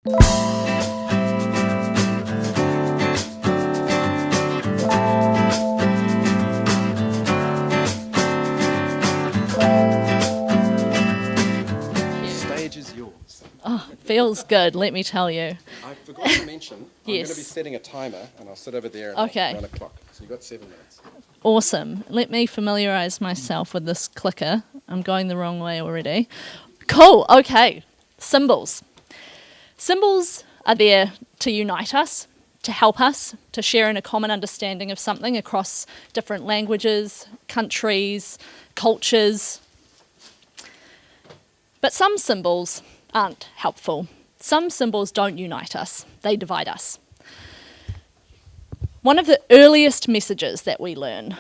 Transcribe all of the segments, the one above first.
Stage is yours. Oh, feels good, let me tell you. I forgot to mention, I'm going Yes. to be setting a timer, and I'll sit over there at Okay. 1 o'clock. So you've got 7 minutes. Awesome. Let me familiarise myself with this clicker. I'm going the wrong way already. Cool, okay. Symbols. Symbols are there to unite us, to help us, to share in a common understanding of something across different languages, countries, cultures. But some symbols aren't helpful. Some symbols don't unite us, they divide us. One of the earliest messages that we learn,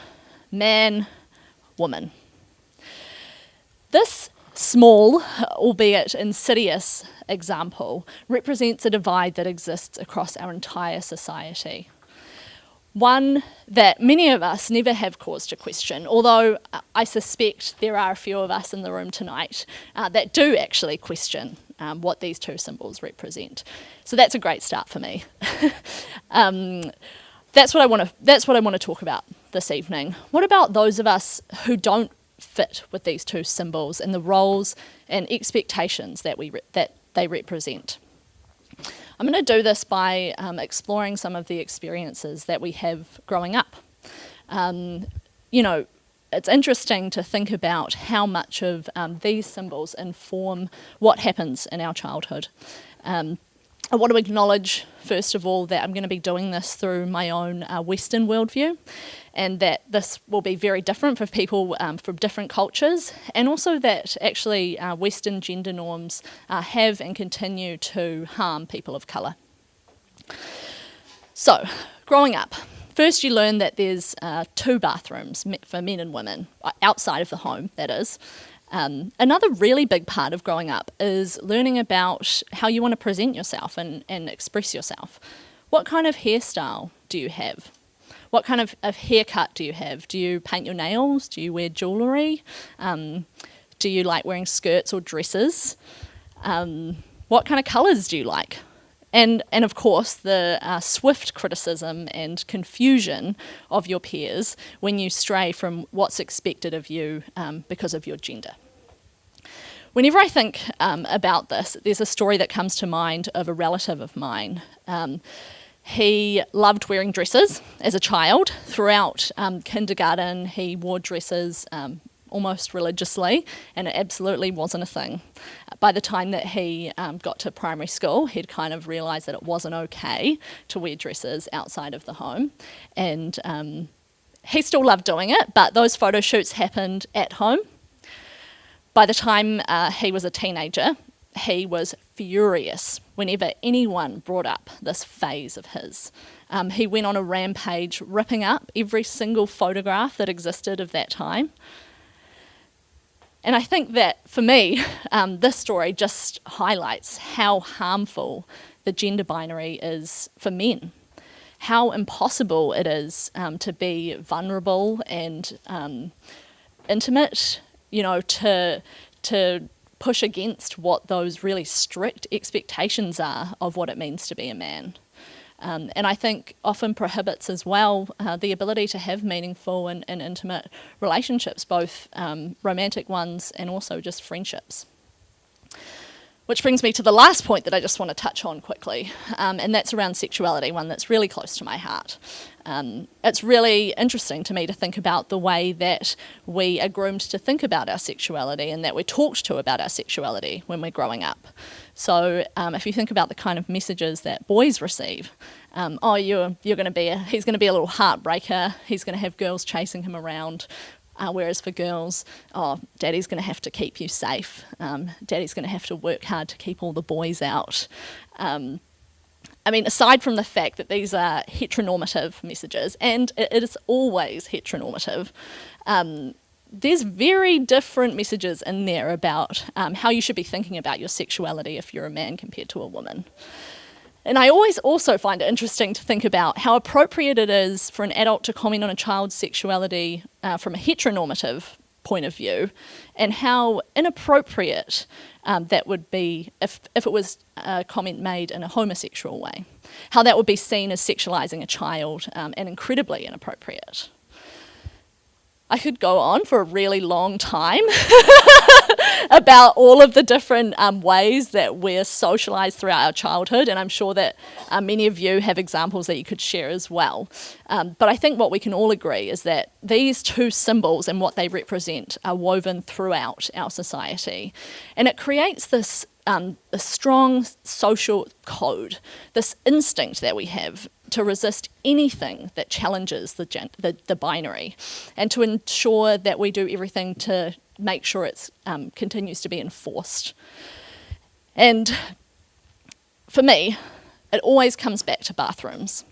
man, woman. This small, albeit insidious example represents a divide that exists across our entire society. One that many of us never have cause to question, although I suspect there are a few of us in the room tonight that do actually question what these two symbols represent. So that's a great start for me. That's what I want to talk about this evening. What about those of us who don't fit with these two symbols and the roles and expectations that they represent? I'm going to do this by exploring some of the experiences that we have growing up. It's interesting to think about how much of these symbols inform what happens in our childhood. I want to acknowledge, first of all, that I'm going to be doing this through my own Western worldview, and that this will be very different for people from different cultures, and also that actually Western gender norms have and continue to harm people of colour. So, growing up, first you learn that there's 2 bathrooms for men and women, outside of the home, that is. Another really big part of growing up is learning about how you want to present yourself and express yourself. What kind of hairstyle do you have? What kind of haircut do you have? Do you paint your nails? Do you wear jewellery? Do you like wearing skirts or dresses? What kind of colours do you like? And of course, the swift criticism and confusion of your peers when you stray from what's expected of you because of your gender. Whenever I think about this, there's a story that comes to mind of a relative of mine. He loved wearing dresses as a child. Throughout kindergarten, he wore dresses almost religiously, and it absolutely wasn't a thing. By the time that he got to primary school, he'd kind of realised that it wasn't okay to wear dresses outside of the home, and he still loved doing it, but those photo shoots happened at home. By the time he was a teenager, he was furious whenever anyone brought up this phase of his. He went on a rampage, ripping up every single photograph that existed of that time. And I think that, for me, this story just highlights how harmful the gender binary is for men, how impossible it is to be vulnerable and intimate, to push against what those really strict expectations are of what it means to be a man. And I think often prohibits as well the ability to have meaningful and intimate relationships, both romantic ones and also just friendships. Which brings me to the last point that I just want to touch on quickly, and that's around sexuality, one that's really close to my heart. It's really interesting to me to think about the way that we are groomed to think about our sexuality and that we're talked to about our sexuality when we're growing up. So if you think about the kind of messages that boys receive, he's going to be a little heartbreaker, he's going to have girls chasing him around. Whereas for girls, daddy's going to have to keep you safe. Daddy's going to have to work hard to keep all the boys out. Aside from the fact that these are heteronormative messages, and it is always heteronormative, there's very different messages in there about how you should be thinking about your sexuality if you're a man compared to a woman. And I always also find it interesting to think about how appropriate it is for an adult to comment on a child's sexuality from a heteronormative point of view, and how inappropriate that would be if it was a comment made in a homosexual way, how that would be seen as sexualizing a child and incredibly inappropriate. I could go on for a really long time about all of the different ways that we're socialized throughout our childhood, and I'm sure that many of you have examples that you could share as well. But I think what we can all agree is that these two symbols and what they represent are woven throughout our society, and it creates this a strong social code, this instinct that we have to resist anything that challenges the binary, and to ensure that we do everything to make sure it continues to be enforced. And for me, it always comes back to bathrooms.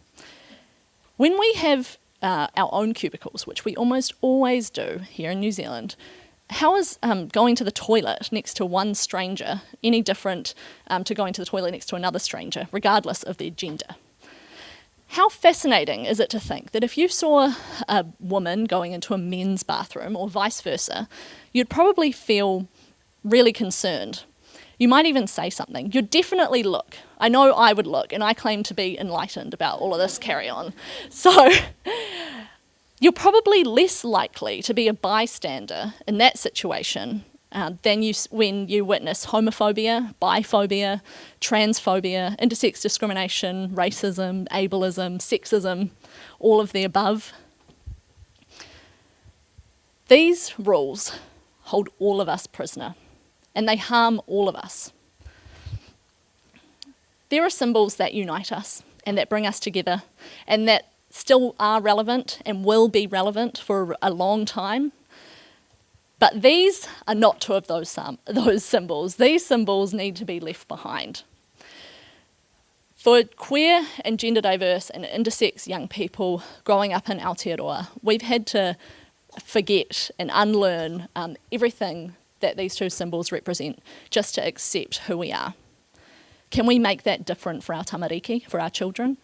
When we have our own cubicles, which we almost always do here in New Zealand, how is going to the toilet next to one stranger any different to going to the toilet next to another stranger, regardless of their gender? How fascinating is it to think that if you saw a woman going into a men's bathroom or vice versa, you'd probably feel really concerned. You might even say something. You'd definitely look. I know I would look, and I claim to be enlightened about all of this carry-on. So you're probably less likely to be a bystander in that situation than when you witness homophobia, biphobia, transphobia, intersex discrimination, racism, ableism, sexism, all of the above. These rules hold all of us prisoner, and they harm all of us. There are symbols that unite us and that bring us together, and that still are relevant and will be relevant for a long time. But these are not two of those symbols. These symbols need to be left behind. For queer and gender diverse and intersex young people growing up in Aotearoa, we've had to forget and unlearn everything that these two symbols represent just to accept who we are. Can we make that different for our tamariki, for our children?